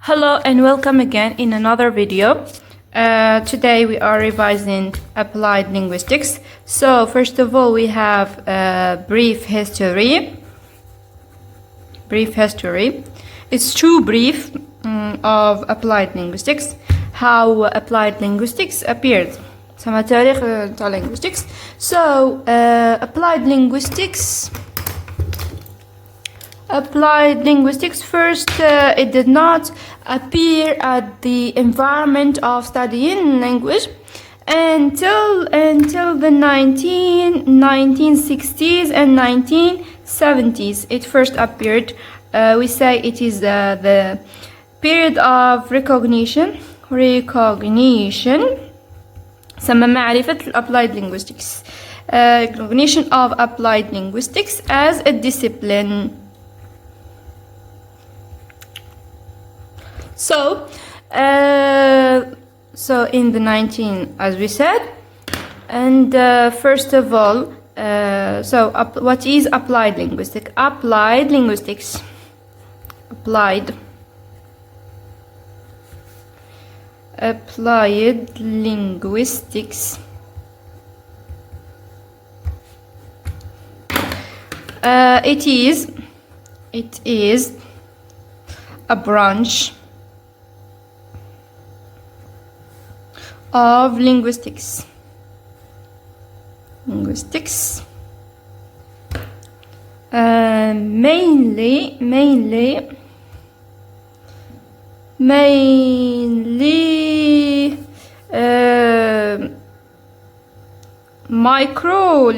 Hello and welcome again in another video. Today we are revising applied linguistics. So first of all we have a brief history. It's too brief of applied linguistics. How applied linguistics appeared. سما تاريخ تاع linguistics. So applied linguistics first it did not appear at the environment of studying language until the 1960s and 1970s. It first appeared. We say it is the period of recognition سمى معرفة applied linguistics. Recognition of applied linguistics as a discipline. So in the as we said, and first of all, what is applied linguistics? Applied linguistics. It is a branch of linguistics. Mainly macro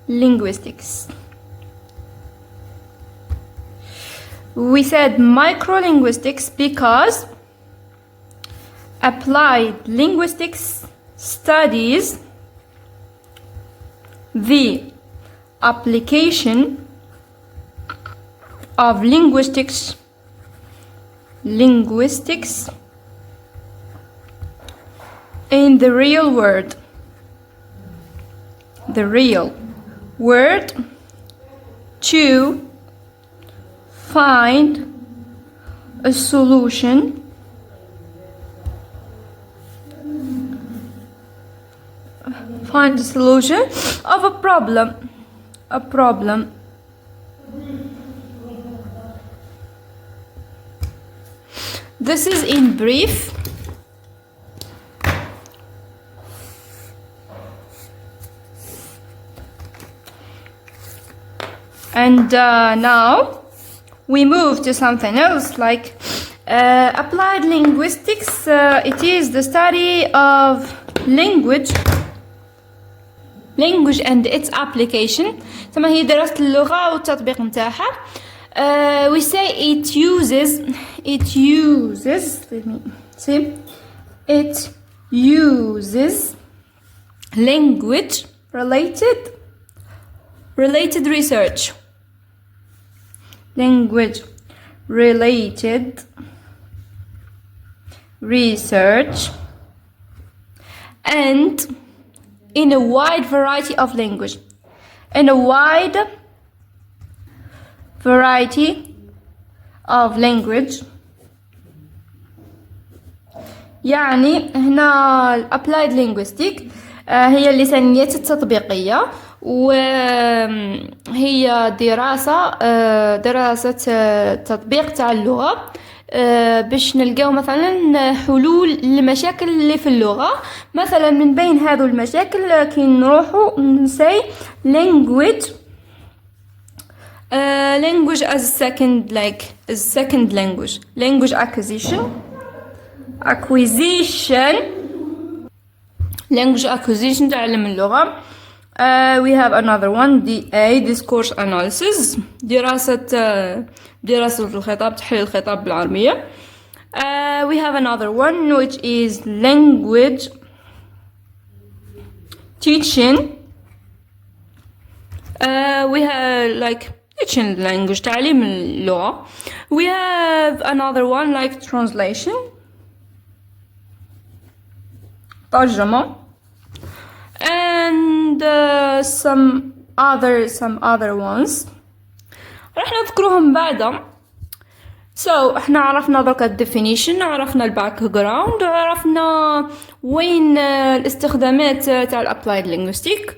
linguistics. We said microlinguistics because applied linguistics studies the application of linguistics in the real world. To find a solution of a problem. This is in brief. And now we move to something else, like applied linguistics. It is the study of language and its application. ثم هي دراسة اللغة والتطبيق متاعها. We say it uses language related research. And in a wide variety of language. يعني هنا الابلايد linguistic هي اللسانيات التطبيقية، وهي دراسة تطبيق تاع اللغة باش نلقاو مثلا حلول للمشاكل اللي في اللغة. مثلا من بين هذو المشاكل كي نروحو نسي language as second language. Language acquisition. Language acquisition تعلم اللغة. We have another one, discourse analysis. دراسة الخطاب، تحليل الخطاب بالعربية. We have another one which is language teaching. We have teaching language، تعليم اللغة. We have another one like translation، ترجمة. And some other ones راح نذكرهم بعد. So احنا عرفنا درك الديفينيشن، عرفنا الباك جراوند، وعرفنا وين الاستخدامات تاع الابلايد linguistic.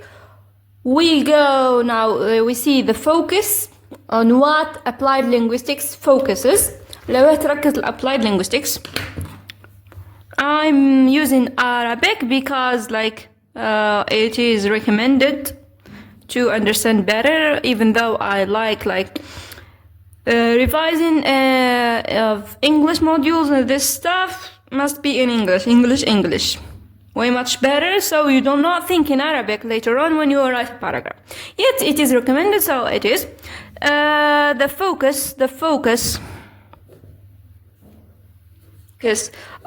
We go now, we see the focus on what applied linguistics focuses. لو تركز applied linguistics. I'm using Arabic because it is recommended to understand better, even though I like revising of English modules, and this stuff must be in English. Way much better, so you do not think in Arabic later on when you write a paragraph. Yet it is recommended, so it is. The focus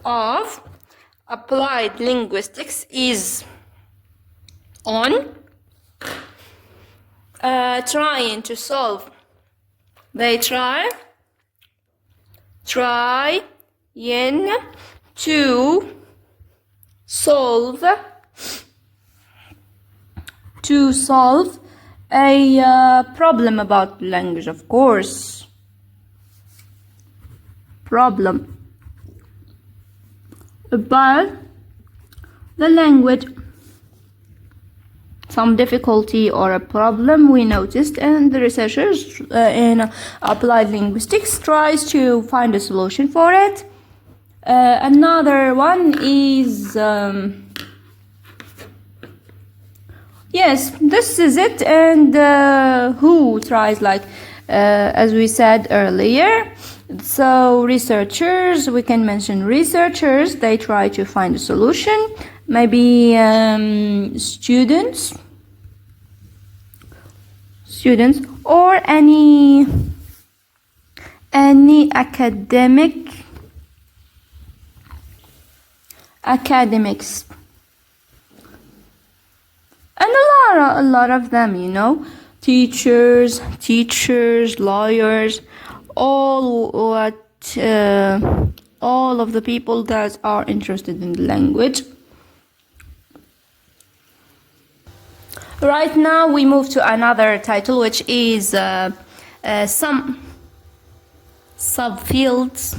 of applied linguistics is on trying to solve. They trying to solve a problem about language, of course. Problem about the language. Some difficulty or a problem we noticed, and the researchers in applied linguistics tries to find a solution for it. Another one is yes, this is it. And who tries, as we said earlier, so researchers, we can mention researchers, they try to find a solution. Maybe students or any academics, and a lot of them, teachers, lawyers, all of the people that are interested in the language. Right now we move to another title, which is some subfields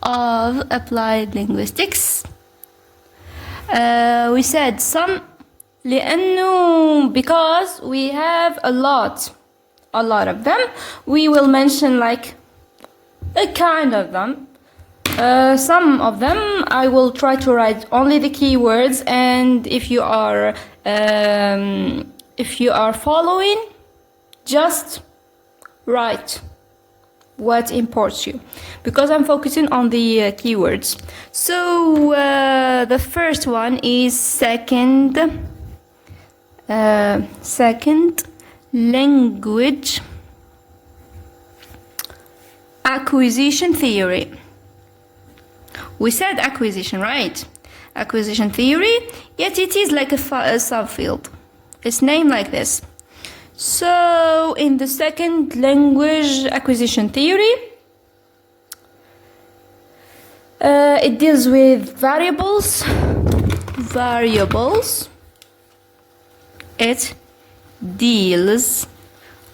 of applied linguistics. We said some because we have a lot of them. We will mention a kind of them. Some of them I will try to write only the keywords, and if you are following, just write what imports you, because I'm focusing on the keywords. So the first one is second language acquisition theory. We said acquisition, right? Acquisition theory, yet it is like a subfield. It's named like this. So in the second language acquisition theory, it deals with variables. It deals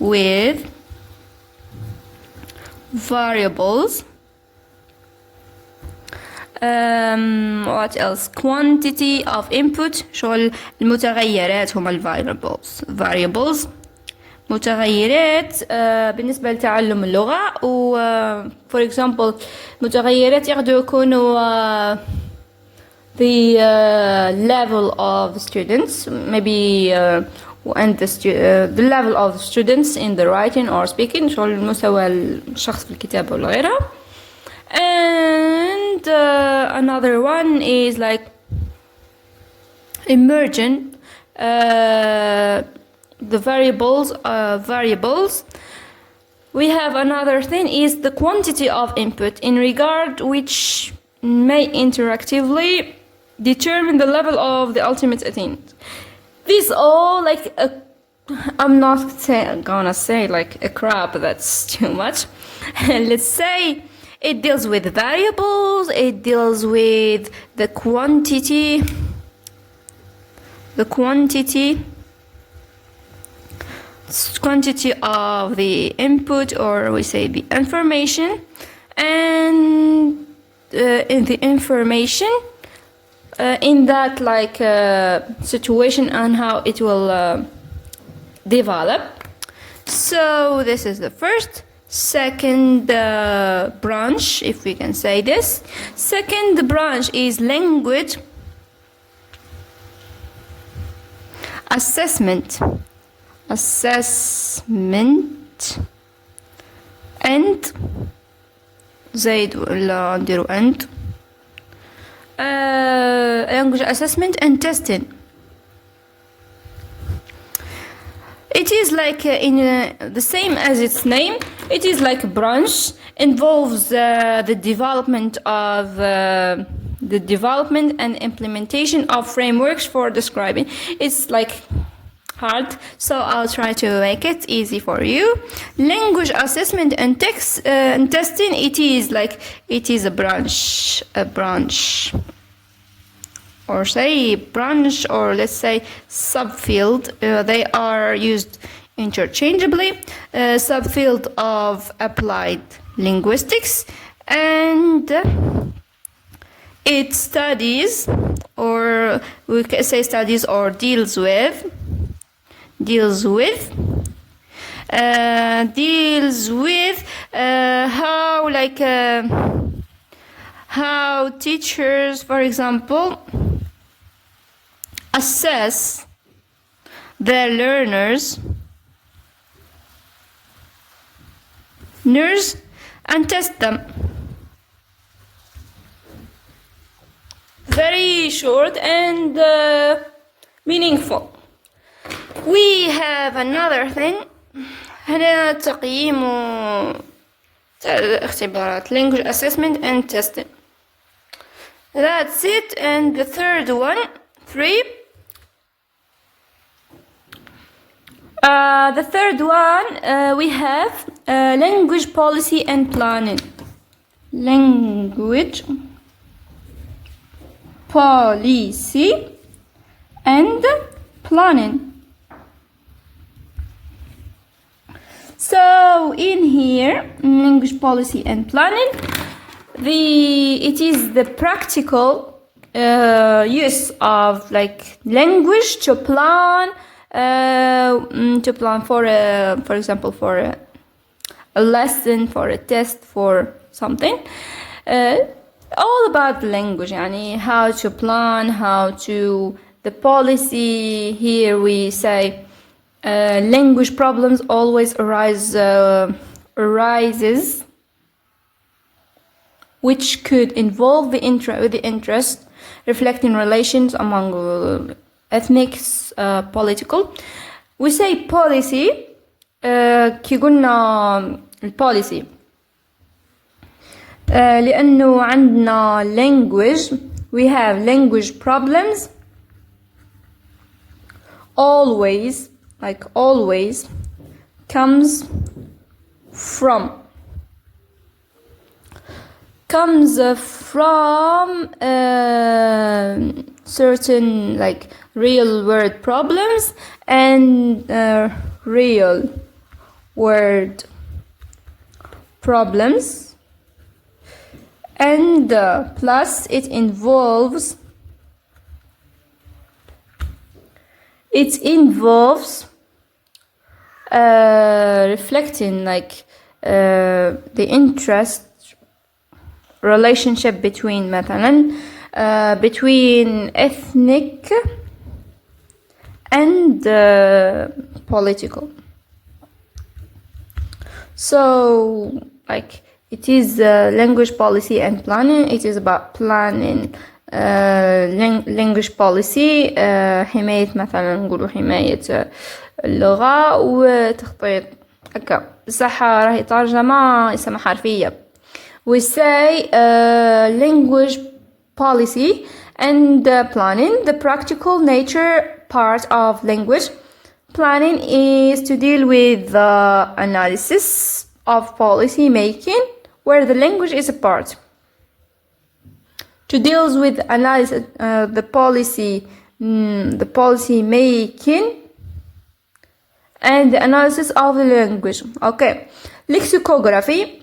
with variables. What else? Quantity of input. شغل المتغيرات هما variables. متغيرات بالنسبة لتعلم اللغة. و for example متغيرات يقدروا يكونوا the level of students, maybe and the level of students in the writing or speaking، شغل مستوى الشخص في الكتابة ولا غيرها. And another one is emergent. The variables. We have another thing is the quantity of input in regard which may interactively determine the level of the ultimate attainment. These all I'm not gonna say a crap, that's too much. Let's say it deals with variables, it deals with the quantity quantity of the input, or we say the information, and in the information in that like situation and how it will develop. So this is the first. Second branch, if we can say this. Second branch is language assessment and زايد ولا نديرو and language assessment and testing. It is like in the same as its name. It is like a branch, involves the development and implementation of frameworks for describing. It's like hard, so I'll try to make it easy for you. Language assessment and testing. It is a branch, or say branch, or let's say subfield. They are used interchangeably. Subfield of applied linguistics, and it studies, or we can say studies, or deals with how teachers, for example, assess their learners and test them. Very short and meaningful. We have another thing. هنا تقييم اختبارات language assessment and testing. That's it. And the third one, 3. The third one, we have language policy and planning. Language policy and planning. So in here, language policy and planning, it is the practical use of like language to plan for example, for a lesson, for a test, for something. All about the language, يعني how to plan, the policy. Here we say language problems always arises, which could involve the interest, reflecting relations among ethnic, political. We say policy. كي قلنا البوليسي لأنه عندنا language, we have language problems. Always comes from certain like real world problems and real world problems, and plus it involves reflecting like the interest relationship between مثلا between ethnic and political. So like it is language policy and planning. It is about planning language policy. حماية مثلا نقولوا حماية اللغة وتخطيط هكا، بصح راهي ترجمة اسمها حرفية. We say language policy and planning. The practical nature part of language planning is to deal with the analysis of policy making, where the language is a part. To deal with analysis, the policy making and the analysis of the language. Okay, lexicography.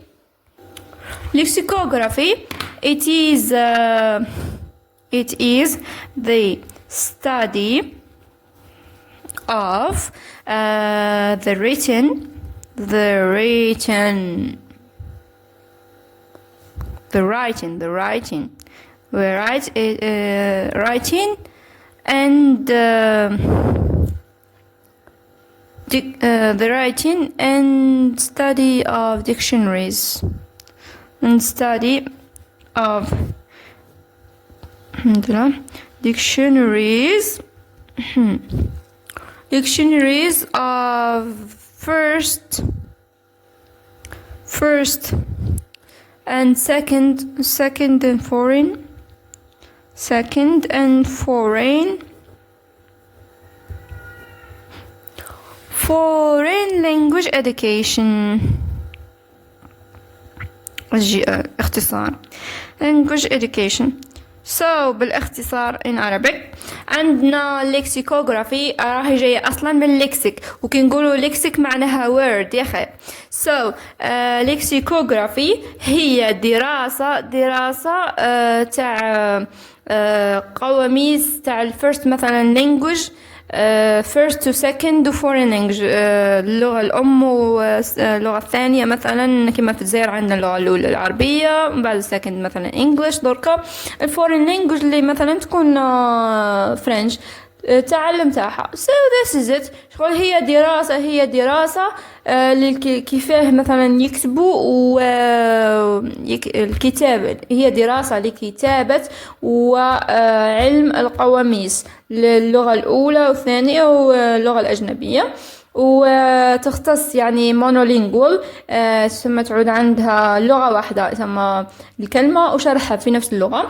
Lexicography, it is the study of the writing and the writing and study of dictionaries and study of dictionaries of first and second and foreign language education. اختصار language education. So بالاختصار in Arabic عندنا lexicography راهي جاية أصلا من lexic، وكي نقولوا lexic معناها word يا أخي. So lexicography هي دراسة تاع قواميس تاع first مثلا language first to second و foreign language، اللغة الأم واللغة الثانية مثلا كما في الجزائر عندنا اللغة الأولى العربية، بعد second مثلا English. دركا foreign language اللي مثلا تكون French تعلم تاعها. So this is it. شغل هي دراسة كيفاه مثلا يكتبوا الكتاب، هي دراسة لكتابة وعلم القواميس للغة الأولى والثانية واللغة الأجنبية، وتختص يعني monolingual، ثم تعود عندها لغة واحدة ثم الكلمة وشرحها في نفس اللغة.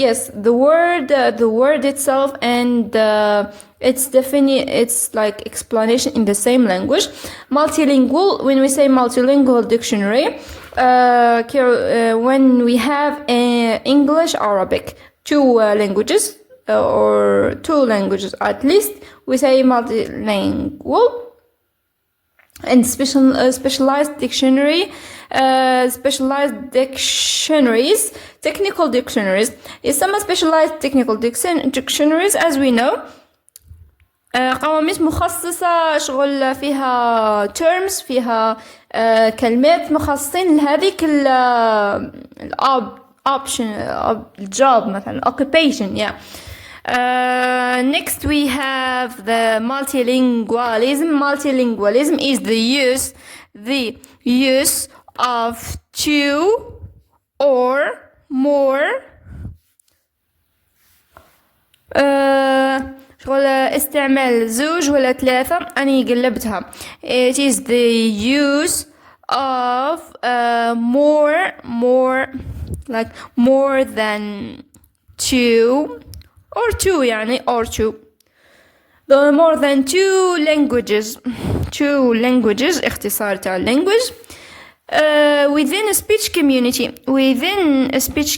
Yes, the word itself and it's like explanation in the same language. Multilingual, when we say multilingual dictionary, when we have English, Arabic, two languages or two languages at least, we say multilingual. And specialized dictionaries, technical dictionaries. Some specialized technical dictionaries, as we know, قواميس مخصصة شغل فيها terms، فيها كلمات مخصصين لهذيك الjob مثلا occupation. Yeah. Next we have the multilingualism. Multilingualism is the use of two or more شغل استعمال زوج ولا ثلاثة. أني قلبتها. It is the use of more like more than two or two يعني or two. The more than two languages اختصار تاع language within a speech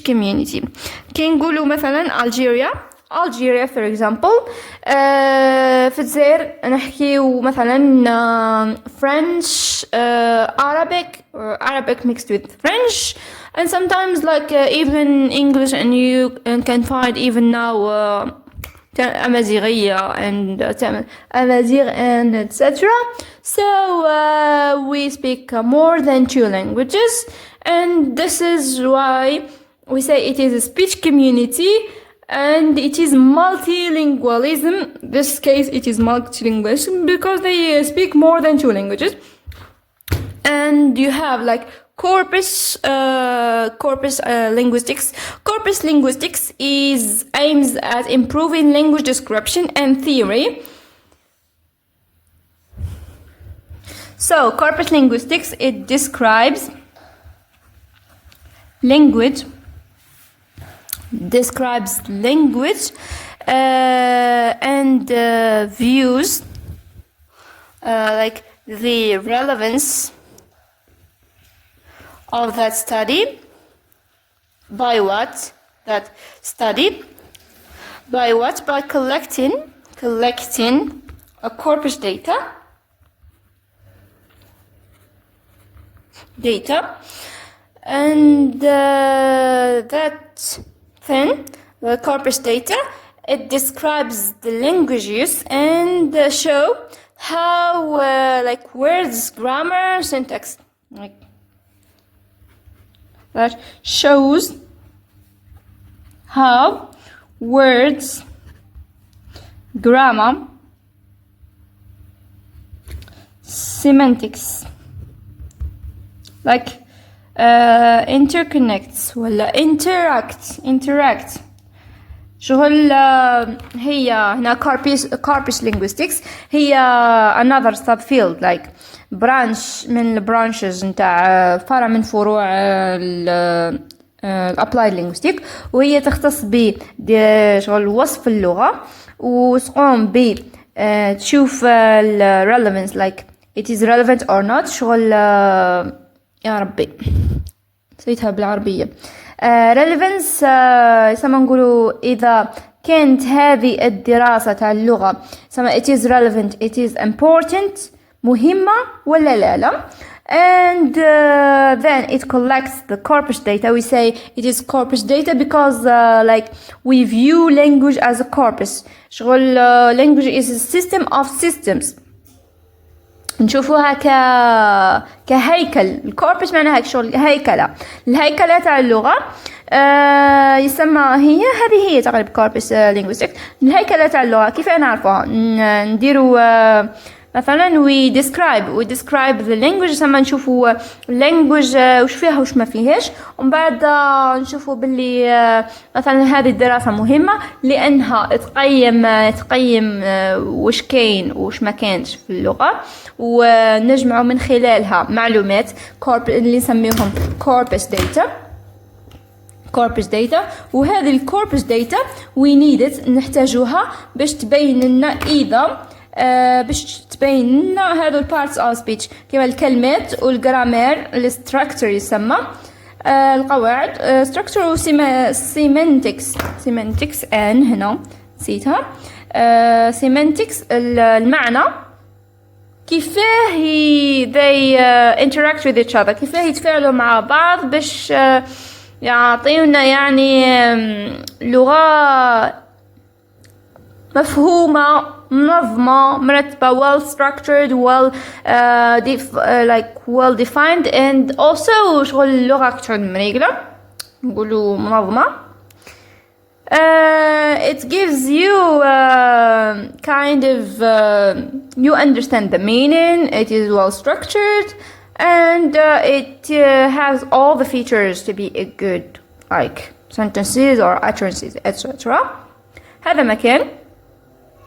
community. كي نقولوا مثلا Algeria for example، في الجزائر نحكيو مثلا French, Arabic mixed with French, and sometimes like even English, and you can find even now Amazighiya and Amazigh and etc. So we speak more than two languages, and this is why we say it is a speech community. And it is multilingualism. This case it is multilingualism because they speak more than two languages. And you have like corpus linguistics. Corpus linguistics aims at improving language description and theory. So corpus linguistics, it describes language and views like the relevance of that study. By what? That study. By what? By collecting a corpus data and that thing, the corpus data, it describes the languages and show how like words, grammar, syntax, like that shows how words, grammar, semantics like interconnects ولا interact شغل هي هنا corpus linguistics هي another subfield like branch من branches نتاع فرع من فروع applied linguistics وهي تختص شغل وصف اللغة وتقوم تشوف relevance like it is relevant or not شغل يا ربي نسيتها بالعربية relevance يسمى نقولوا إذا كانت هذه الدراسة تاع اللغة يسمى it is relevant it is important مهمة ولا لا and then it collects the corpus data. We say it is corpus data because like we view language as a corpus شغل language is a system of systems نشوفوها كهيكل الكوربس معناها شغل الهيكلة تاع اللغة يسمى هذه هي تقريبا كوربس linguistics الهيكلة تاع اللغة كيف نعرفوها نديروا مثلا we describe the language يسمى نشوفوا language وش فيها وش ما فيهاش ومن بعد نشوفوا باللي مثلا هذه الدراسة مهمة لأنها تقيم وش كاين وش ما كانش في اللغة ونجمعوا من خلالها معلومات اللي نسميهم corpus data وهذه الcorpus data we need it نحتاجوها باش تبين لنا إذا باش تبين لنا هذو البارتس of speech كما الكلمات والجرامير الستراكتور يسمى القواعد structure و semantics هنا نسيتها semantics المعنى كيفاه they interact with each other كيفاه يتفاعلوا مع بعض باش يعطيونا يعني لغة مفهومة منظمة مرتبة well structured well defined and also شغل اللغة أكثر مريقلة نقولوا منظمة it gives you kind of you understand the meaning it is well structured and it has all the features to be a good like sentences or utterances etc. هذا مكان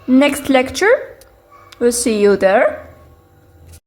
next lecture we'll see you there